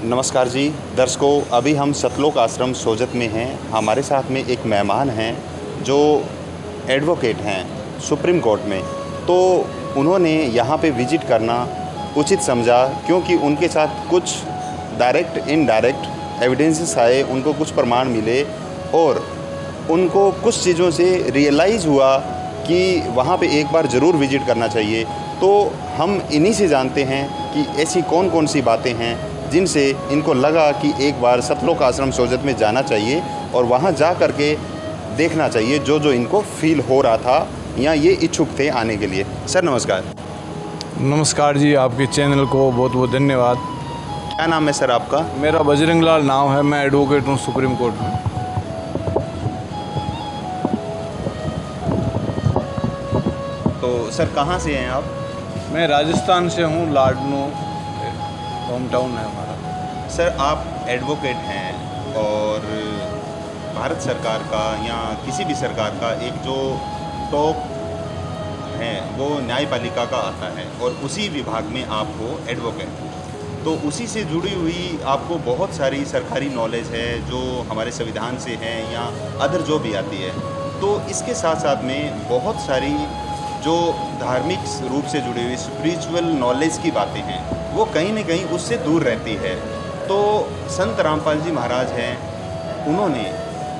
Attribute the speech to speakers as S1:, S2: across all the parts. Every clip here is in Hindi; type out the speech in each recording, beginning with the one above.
S1: नमस्कार जी दर्शकों, अभी हम सतलोक आश्रम सोजत में हैं। हमारे साथ में एक मेहमान हैं जो एडवोकेट हैं सुप्रीम कोर्ट में। तो उन्होंने यहाँ पे विज़िट करना उचित समझा, क्योंकि उनके साथ कुछ डायरेक्ट इनडायरेक्ट एविडेंसेस आए, उनको कुछ प्रमाण मिले और उनको कुछ चीज़ों से रियलाइज़ हुआ कि वहाँ पे एक बार ज़रूर विज़िट करना चाहिए। तो हम इन्हीं से जानते हैं कि ऐसी कौन कौन सी बातें हैं जिनसे इनको लगा कि एक बार सतलोक आश्रम सोजत में जाना चाहिए और वहाँ जा कर के देखना चाहिए जो जो इनको फील हो रहा था या ये इच्छुक थे आने के लिए। सर नमस्कार।
S2: नमस्कार जी, आपके चैनल को बहुत बहुत धन्यवाद।
S1: क्या नाम है सर आपका?
S2: मेरा बजरंग लाल नाम है, मैं एडवोकेट हूँ सुप्रीम कोर्ट में।
S1: तो सर कहाँ से हैं आप?
S2: मैं राजस्थान से हूँ, लाडनू होम टाउन है हमारा।
S1: सर आप एडवोकेट हैं और भारत सरकार का या किसी भी सरकार का एक जो टॉप है वो न्यायपालिका का आता है और उसी विभाग में आप हो एडवोकेट। तो उसी से जुड़ी हुई आपको बहुत सारी सरकारी नॉलेज है जो हमारे संविधान से है या अदर जो भी आती है। तो इसके साथ साथ में बहुत सारी जो धार्मिक रूप से जुड़ी हुई स्पिरिचुअल नॉलेज की बातें हैं वो कहीं न कहीं उससे दूर रहती है। तो संत रामपाल जी महाराज हैं, उन्होंने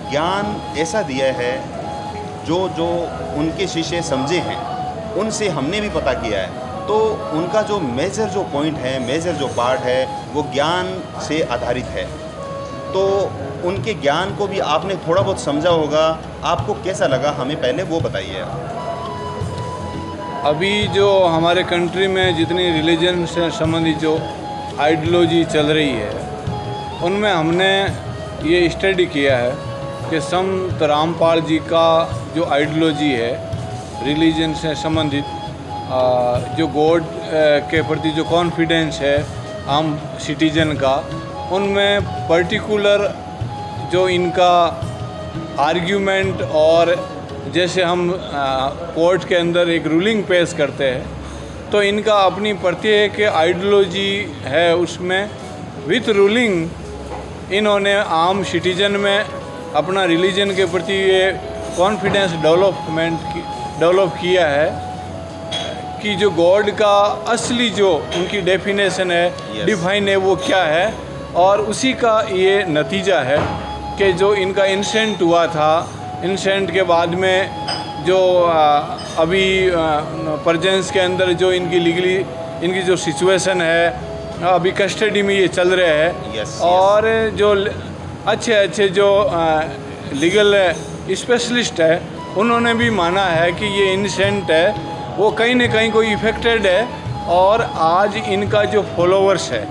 S1: ज्ञान ऐसा दिया है जो जो उनके शिष्य समझे हैं उनसे हमने भी पता किया है। तो उनका जो मेजर जो पॉइंट है, मेजर जो पार्ट है वो ज्ञान से आधारित है। तो उनके ज्ञान को भी आपने थोड़ा बहुत समझा होगा, आपको कैसा लगा हमें पहले वो बताइए।
S2: अभी जो हमारे कंट्री में जितनी रिलीजन से संबंधित जो आइडियोलॉजी चल रही है उनमें हमने ये स्टडी किया है कि संत रामपाल जी का जो आइडियोलॉजी है रिलीजन से संबंधित, जो गॉड के प्रति जो कॉन्फिडेंस है आम सिटीजन का, उनमें पर्टिकुलर जो इनका आर्ग्यूमेंट और जैसे हम कोर्ट के अंदर एक रूलिंग पेश करते हैं तो इनका अपनी प्रत्येक आइडियोलॉजी है, उसमें विथ रूलिंग इन्होंने आम सिटीजन में अपना रिलीजन के प्रति ये कॉन्फिडेंस डेवलप किया है कि जो गॉड का असली जो उनकी डेफिनेशन है, डिफाइन है, वो क्या है। और उसी का ये नतीजा है कि जो इनका इंसेंट हुआ था, इंसेंट के बाद में जो अभी प्रेजेंस के अंदर जो इनकी लीगली इनकी जो सिचुएशन है, अभी कस्टडी में ये चल रहे हैं। और जो अच्छे जो लीगल स्पेशलिस्ट है उन्होंने भी माना है कि ये इनसेंट है, वो कहीं ना कहीं कोई इफेक्टेड है। और आज इनका जो फॉलोवर्स है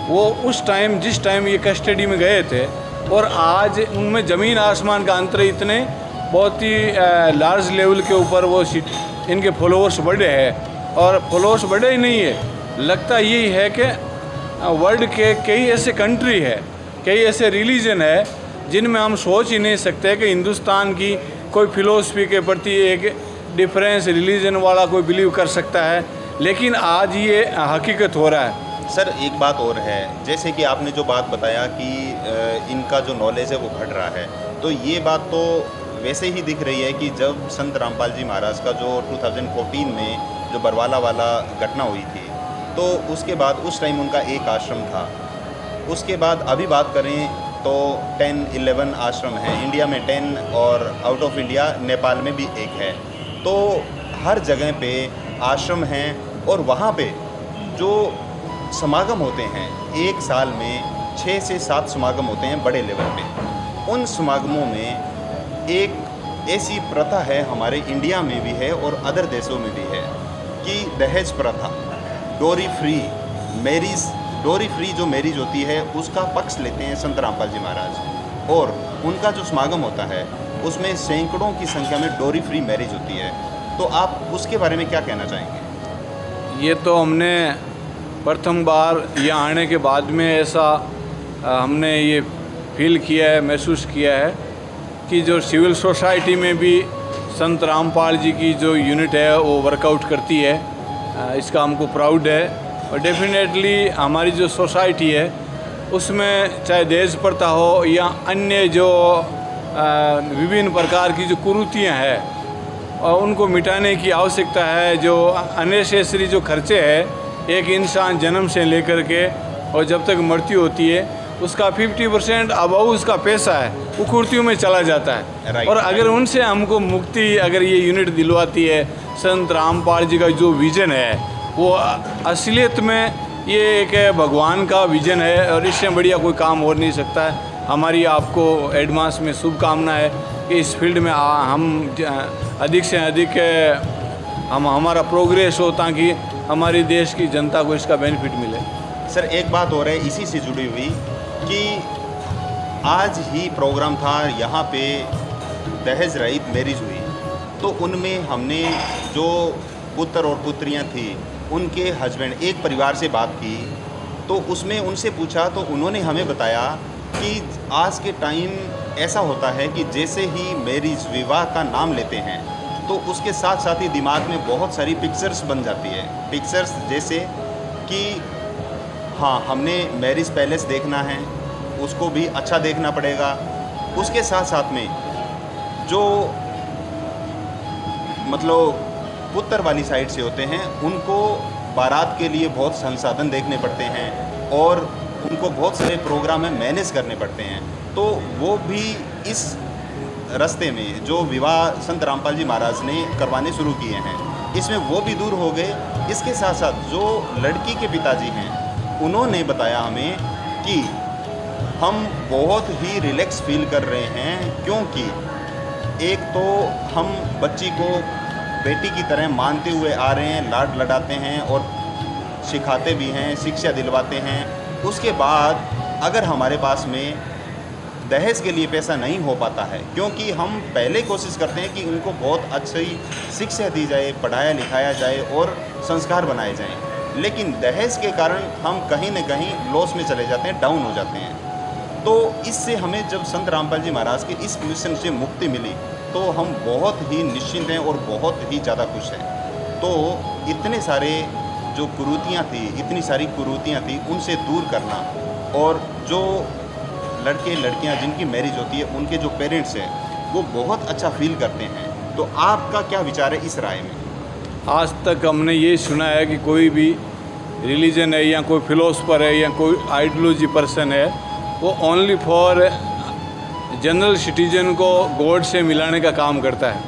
S2: वो उस टाइम जिस टाइम ये कस्टडी में गए थे और आज उनमें ज़मीन आसमान का अंतर, इतने बहुत ही लार्ज लेवल के ऊपर वो इनके फॉलोअर्स बढ़े हैं। और फॉलोअर्स बढ़े ही नहीं है, लगता यही है कि वर्ल्ड के कई ऐसे कंट्री है, कई ऐसे रिलीजन है जिनमें हम सोच ही नहीं सकते कि हिंदुस्तान की कोई फिलोसफी के प्रति एक डिफरेंस रिलीजन वाला कोई बिलीव कर सकता है, लेकिन आज ये हकीकत हो रहा है।
S1: सर एक बात और है, जैसे कि आपने जो बात बताया कि इनका जो नॉलेज है वो घट रहा है, तो ये बात तो वैसे ही दिख रही है कि जब संत रामपाल जी महाराज का जो 2014 में जो बरवाला वाला घटना हुई थी, तो उसके बाद उस टाइम उनका एक आश्रम था। उसके बाद अभी बात करें तो 10-11 आश्रम हैं, इंडिया में 10 और आउट ऑफ इंडिया नेपाल में भी एक है। तो हर जगह पे आश्रम हैं और वहाँ पे जो समागम होते हैं, एक साल में 6 से 7 समागम होते हैं बड़े लेवल पे। उन समागमों में एक ऐसी प्रथा है, हमारे इंडिया में भी है और अदर देशों में भी है, कि दहेज प्रथा, डोरी फ्री जो मैरिज होती है उसका पक्ष लेते हैं संत रामपाल जी महाराज। और उनका जो समागम होता है उसमें सैकड़ों की संख्या में डोरी फ्री मैरिज होती है। तो आप उसके बारे में क्या कहना चाहेंगे?
S2: ये तो हमने प्रथम बार यहाँ आने के बाद में ऐसा हमने ये फील किया है, महसूस किया है कि जो सिविल सोसाइटी में भी संत रामपाल जी की जो यूनिट है वो वर्कआउट करती है। इसका हमको प्राउड है। और डेफिनेटली हमारी जो सोसाइटी है उसमें चाहे देश प्रथा हो या अन्य जो विभिन्न प्रकार की जो कुरीतियाँ हैं और उनको मिटाने की आवश्यकता है। जो अननेसेसरी जो खर्चे हैं एक इंसान जन्म से लेकर के और जब तक मृत्यु होती है उसका 50% अबाउ उसका पैसा है वो कुर्तियों में चला जाता है।
S1: Right.
S2: और अगर उनसे हमको मुक्ति अगर ये यूनिट दिलवाती है, संत रामपाल जी का जो विज़न है वो असलियत में ये एक भगवान का विज़न है और इससे बढ़िया कोई काम हो नहीं सकता है। हमारी आपको एडवांस में शुभकामना है कि इस फील्ड में हम अधिक से अधिक हमारा प्रोग्रेस हो ताकि हमारी देश की जनता को इसका बेनिफिट मिले।
S1: सर एक बात और है इसी से जुड़ी हुई कि आज ही प्रोग्राम था यहाँ पे दहेज रहित मैरिज हुई, तो उनमें हमने जो पुत्र और पुत्रियाँ थी उनके हस्बैंड एक परिवार से बात की, तो उसमें उनसे पूछा तो उन्होंने हमें बताया कि आज के टाइम ऐसा होता है कि जैसे ही मैरिज विवाह का नाम लेते हैं तो उसके साथ साथ ही दिमाग में बहुत सारी पिक्चर्स बन जाती है। पिक्चर्स जैसे कि हाँ हमने मैरिज पैलेस देखना है, उसको भी अच्छा देखना पड़ेगा। उसके साथ साथ में जो मतलब पुत्र वाली साइड से होते हैं उनको बारात के लिए बहुत संसाधन देखने पड़ते हैं और उनको बहुत सारे प्रोग्राम में मैनेज करने पड़ते हैं। तो वो भी इस रास्ते में जो विवाह संत रामपाल जी महाराज ने करवाने शुरू किए हैं इसमें वो भी दूर हो गए। इसके साथ साथ जो लड़की के पिताजी हैं उन्होंने बताया हमें कि हम बहुत ही रिलैक्स फील कर रहे हैं, क्योंकि एक तो हम बच्ची को बेटी की तरह मानते हुए आ रहे हैं, लाड लडाते हैं और सिखाते भी हैं, शिक्षा दिलवाते हैं। उसके बाद अगर हमारे पास में दहेज के लिए पैसा नहीं हो पाता है, क्योंकि हम पहले कोशिश करते हैं कि उनको बहुत अच्छी शिक्षा दी जाए, पढ़ाया लिखाया जाए और संस्कार बनाए जाएं, लेकिन दहेज के कारण हम कहीं न कहीं लॉस में चले जाते हैं, डाउन हो जाते हैं। तो इससे हमें जब संत रामपाल जी महाराज के इस मिशन से मुक्ति मिली तो हम बहुत ही निश्चिंत हैं और बहुत ही ज़्यादा खुश हैं। तो इतने सारे जो कुरीतियाँ थी, इतनी सारी कुरीतियाँ थी, उनसे दूर करना और जो लड़के लड़कियाँ जिनकी मैरिज होती है उनके जो पेरेंट्स हैं वो बहुत अच्छा फील करते हैं। तो आपका क्या विचार है इस राय में?
S2: आज तक हमने ये सुना है कि कोई भी रिलीजन है या कोई फिलोसफर है या कोई आइडियोलॉजी पर्सन है वो ओनली फॉर जनरल सिटीजन को गॉड से मिलाने का काम करता है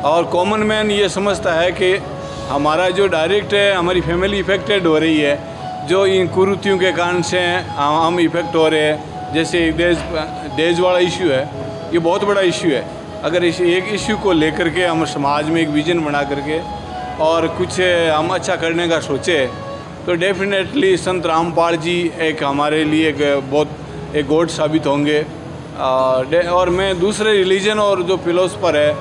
S2: और कॉमन मैन ये समझता है कि हमारा जो डायरेक्ट है हमारी फैमिली इफेक्टेड हो रही है, जो इन कुरीतियों के कारण से हम इफेक्ट हो रहे हैं। जैसे दहेज वाला इशू है, ये बहुत बड़ा इशू है। अगर इस एक इशू को लेकर के हम समाज में एक विजन बना करके और कुछ हम अच्छा करने का सोचे तो डेफिनेटली संत रामपाल जी एक हमारे लिए एक गॉड साबित होंगे। और मैं दूसरे रिलीजन और जो फिलोसफर है,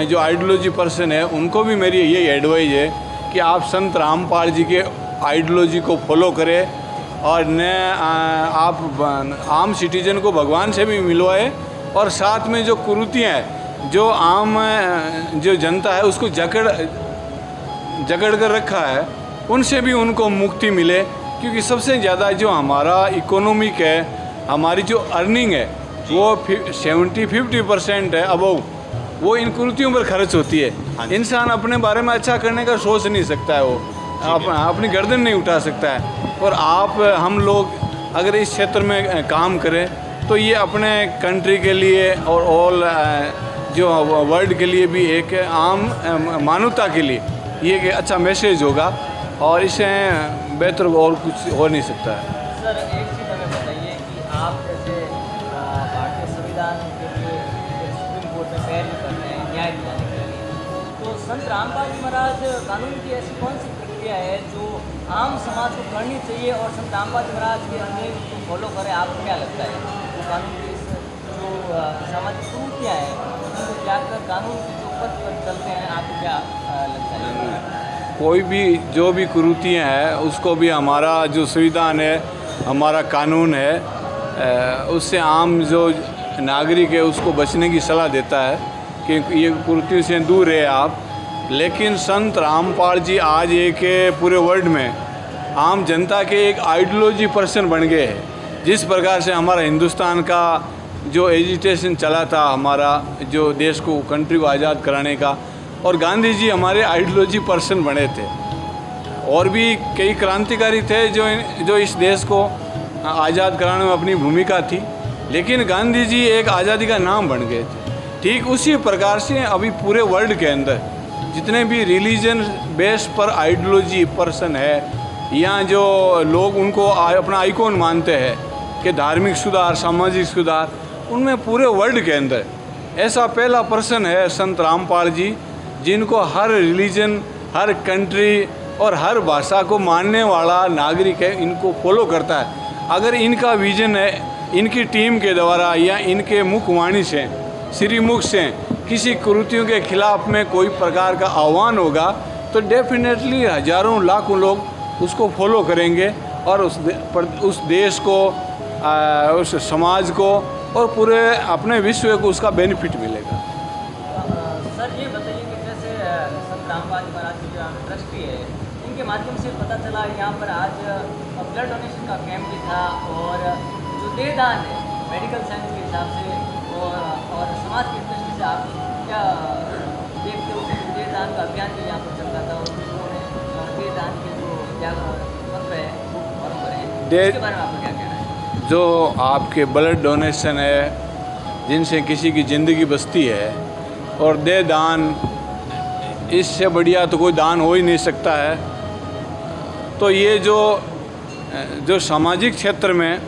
S2: जो आइडियोलॉजी पर्सन है, उनको भी मेरी यही एडवाइस है कि आप संत रामपाल जी के आइडियोलॉजी को फॉलो करें और न आप आम सिटीजन को भगवान से भी मिलवाए और साथ में जो कुरीतियाँ हैं, जो आम जो जनता है उसको जकड़ कर रखा है, उनसे भी उनको मुक्ति मिले। क्योंकि सबसे ज़्यादा जो हमारा इकोनॉमिक है, हमारी जो अर्निंग है वो 70-50% है अबव, वो इन कुरीतियों पर खर्च होती है। इंसान अपने बारे में अच्छा करने का सोच नहीं सकता है, वो अपनी गर्दन नहीं उठा सकता है। और हम लोग अगर इस क्षेत्र में काम करें तो ये अपने कंट्री के लिए और ऑल जो वर्ल्ड के लिए भी एक आम मानवता के लिए ये एक अच्छा मैसेज होगा और इससे बेहतर और कुछ हो नहीं सकता है।
S3: सर एक चीज़ हमें बताइए कि आप जैसे भारतीय संविधान के लिए सुप्रीम कोर्ट में पैरवी कर रहे हैं न्याय दिलाने के लिए, तो संत रामपाल जी महाराज कानून की ऐसी कौन सी प्रक्रिया है जो आम समाज को करनी चाहिए और संत रामपाल जी महाराज के अंदर को फॉलो करें? आपको क्या लगता है जो कानून की जो सामाजिक कुरीतियाँ हैं उनको त्याग कर कानून की जो पथ पर चलते हैं, आपको क्या लगता है?
S2: कोई भी जो भी कुरीतियाँ हैं उसको भी हमारा जो संविधान है, हमारा कानून है, उससे आम जो नागरिक है उसको बचने की सलाह देता है कि ये कुरीतियों से दूर रहे आप। लेकिन संत रामपाल जी आज एक पूरे वर्ल्ड में आम जनता के एक आइडियोलॉजी पर्सन बन गए हैं। जिस प्रकार से हमारा हिंदुस्तान का जो एजिटेशन चला था, हमारा जो देश को, कंट्री को आज़ाद कराने का, और गांधी जी हमारे आइडियोलॉजी पर्सन बने थे। और भी कई क्रांतिकारी थे जो इस देश को आज़ाद कराने में अपनी भूमिका थी, लेकिन गांधी जी एक आज़ादी का नाम बन गए थे। ठीक उसी प्रकार से अभी पूरे वर्ल्ड के अंदर जितने भी रिलीजन बेस पर आइडियोलॉजी पर्सन है, या जो लोग उनको अपना आइकॉन मानते हैं कि धार्मिक सुधार, सामाजिक सुधार, उनमें पूरे वर्ल्ड के अंदर ऐसा पहला पर्सन है संत रामपाल जी, जिनको हर रिलीजन, हर कंट्री और हर भाषा को मानने वाला नागरिक है, इनको फॉलो करता है। अगर इनका विजन है, इनकी टीम के द्वारा या इनके मुखवाणी से, श्रीमुख से किसी कुरीतियों के खिलाफ में कोई प्रकार का आह्वान होगा तो डेफिनेटली हजारों लाखों लोग उसको फॉलो करेंगे और उस देश को, उस समाज को और पूरे अपने विश्व को उसका बेनिफिट मिलेगा।
S3: सर ये बताइए कि जैसे संत रामपाल जी महाराज की जो ट्रस्टी है, इनके माध्यम से पता चला यहाँ पर आज ब्लड डोनेशन का कैंप भी था, और जो देहदान है मेडिकल साइंस के हिसाब से और समाज की दृष्टि से आप क्या देखते हो कि देहदान का अभियान भी यहाँ पर चल रहा था, और उन्होंने देहदान के जो मंत्र है वो फॉलो करें, इसके बारे में आपको क्या कहना है?
S2: जो आपके ब्लड डोनेशन है, जिनसे किसी की ज़िंदगी बचती है, और दे दान, इससे बढ़िया तो कोई दान हो ही नहीं सकता है। तो ये जो सामाजिक क्षेत्र में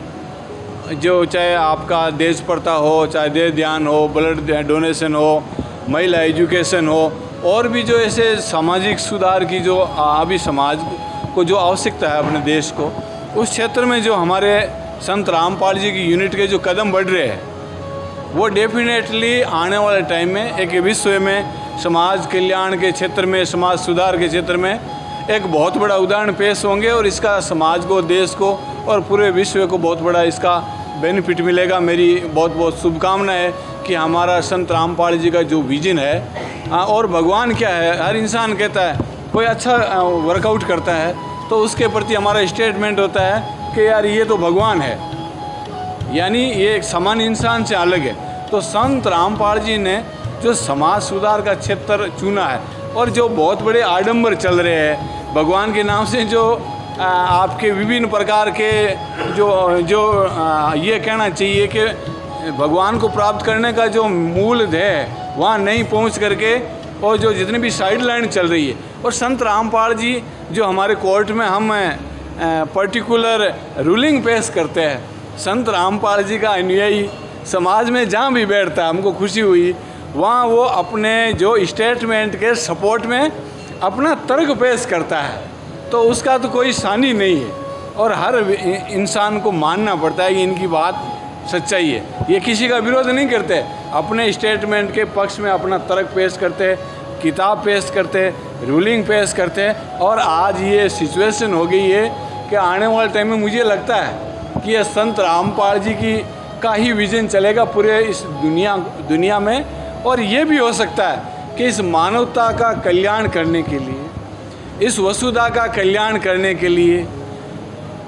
S2: जो चाहे आपका देश प्रथा हो, चाहे देह ध्यान हो, ब्लड डोनेशन हो, महिला एजुकेशन हो, और भी जो ऐसे सामाजिक सुधार की जो अभी समाज को जो आवश्यकता है अपने देश को, उस क्षेत्र में जो हमारे संत रामपाल जी की यूनिट के जो कदम बढ़ रहे हैं, वो डेफिनेटली आने वाले टाइम में एक विश्व में समाज कल्याण के क्षेत्र में, समाज सुधार के क्षेत्र में एक बहुत बड़ा उदाहरण पेश होंगे, और इसका समाज को, देश को और पूरे विश्व को बहुत बड़ा इसका बेनिफिट मिलेगा। मेरी बहुत बहुत शुभकामनाएं है कि हमारा संत रामपाल जी का जो विजन है, और भगवान क्या है, हर इंसान कहता है, कोई अच्छा वर्कआउट करता है तो उसके प्रति हमारा स्टेटमेंट होता है कि यार ये तो भगवान है, यानी ये एक सामान्य इंसान से अलग है। तो संत रामपाल जी ने जो समाज सुधार का क्षेत्र चुना है, और जो बहुत बड़े आडंबर चल रहे हैं भगवान के नाम से, जो आपके विभिन्न प्रकार के जो ये कहना चाहिए कि भगवान को प्राप्त करने का जो मूल है वहाँ नहीं पहुँच करके, और जो जितनी भी साइड लाइन चल रही है, और संत रामपाल जी जो हमारे कोर्ट में हम पर्टिकुलर रूलिंग पेश करते हैं, संत रामपाल जी का अनुयायी समाज में जहाँ भी बैठता है, हमको खुशी हुई वहाँ वो अपने जो स्टेटमेंट के सपोर्ट में अपना तर्क पेश करता है, तो उसका तो कोई सानी नहीं है, और हर इंसान को मानना पड़ता है कि इनकी बात सच्चाई है। ये किसी का विरोध नहीं करते, अपने स्टेटमेंट के पक्ष में अपना तर्क पेश करते, किताब पेश करते, रूलिंग पेश करते, और आज ये सिचुएशन हो गई है कि आने वाले टाइम में मुझे लगता है कि ये संत रामपाल जी का ही विजन चलेगा पूरे इस दुनिया में, और ये भी हो सकता है कि इस मानवता का कल्याण करने के लिए, इस वसुधा का कल्याण करने के लिए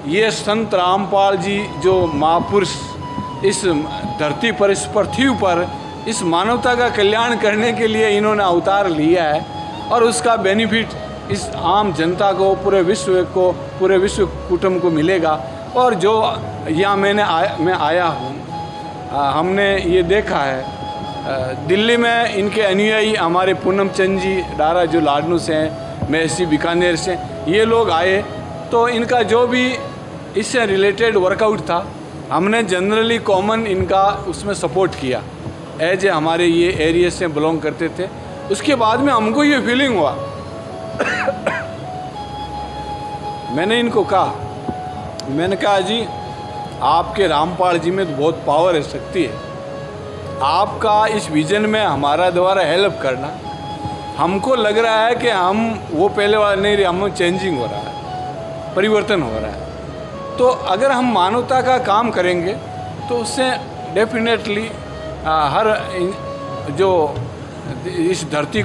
S2: ये संत रामपाल जी जो महापुरुष इस धरती पर, इस पृथ्वी पर, इस मानवता का कल्याण करने के लिए इन्होंने अवतार लिया है, और उसका बेनिफिट इस आम जनता को, पूरे विश्व को, पूरे विश्व कुटुंब को मिलेगा। और जो यहाँ मैं आया हूँ, हमने ये देखा है दिल्ली में इनके अनुयायी हमारे पूनम चंद जी डारा जो लाडनू से हैं, महसी बीकानेर से, ये लोग आए, तो इनका जो भी इससे रिलेटेड वर्कआउट था, हमने जनरली कॉमन इनका उसमें सपोर्ट किया, एज हमारे ये एरिया से बिलोंग करते थे। उसके बाद में हमको ये फीलिंग हुआ मैंने इनको कहा, मैंने कहा जी आपके रामपाल जी में तो बहुत पावर है, शक्ति है, आपका इस विजन में हमारा द्वारा हेल्प करना, हमको लग रहा है कि हम वो पहले वाला नहीं रहे, हम चेंजिंग हो रहा है, परिवर्तन हो रहा है। तो अगर हम मानवता का काम करेंगे तो उससे डेफिनेटली हर जो इस धरती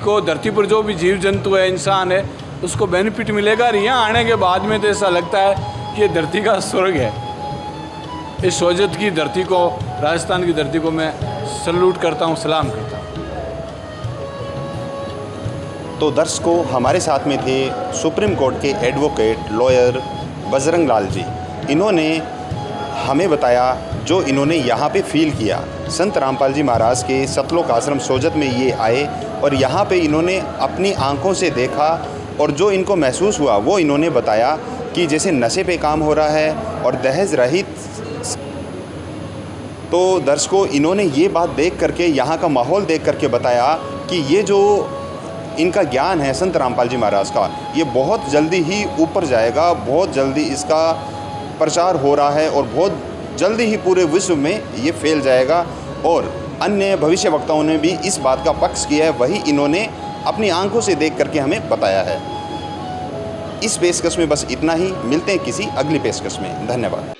S2: पर जो भी जीव जंतु है, इंसान है, उसको बेनिफिट मिलेगा। और यहाँ आने के बाद में तो ऐसा लगता है कि ये धरती का स्वर्ग है। इस सोजत की धरती को, राजस्थान की धरती को मैं सल्यूट करता हूँ, सलाम करता हूँ।
S1: तो दर्शकों, हमारे साथ में थे सुप्रीम कोर्ट के एडवोकेट लॉयर बजरंग लाल जी। इन्होंने हमें बताया जो इन्होंने यहाँ पे फील किया। संत रामपाल जी महाराज के सतलोक आश्रम सोजत में ये आए और यहाँ पे इन्होंने अपनी आंखों से देखा और जो इनको महसूस हुआ वो इन्होंने बताया कि जैसे नशे पे काम हो रहा है और दहेज रहित। तो दर्शकों, इन्होंने ये बात देख करके, यहाँ का माहौल देख करके बताया कि ये जो इनका ज्ञान है संत रामपाल जी महाराज का, ये बहुत जल्दी ही ऊपर जाएगा, बहुत जल्दी इसका प्रचार हो रहा है और बहुत जल्दी ही पूरे विश्व में ये फैल जाएगा। और अन्य भविष्य वक्ताओं ने भी इस बात का पक्ष किया है, वही इन्होंने अपनी आंखों से देख करके हमें बताया है। इस पेशकश में बस इतना ही, मिलते हैं किसी अगली पेशकश में। धन्यवाद।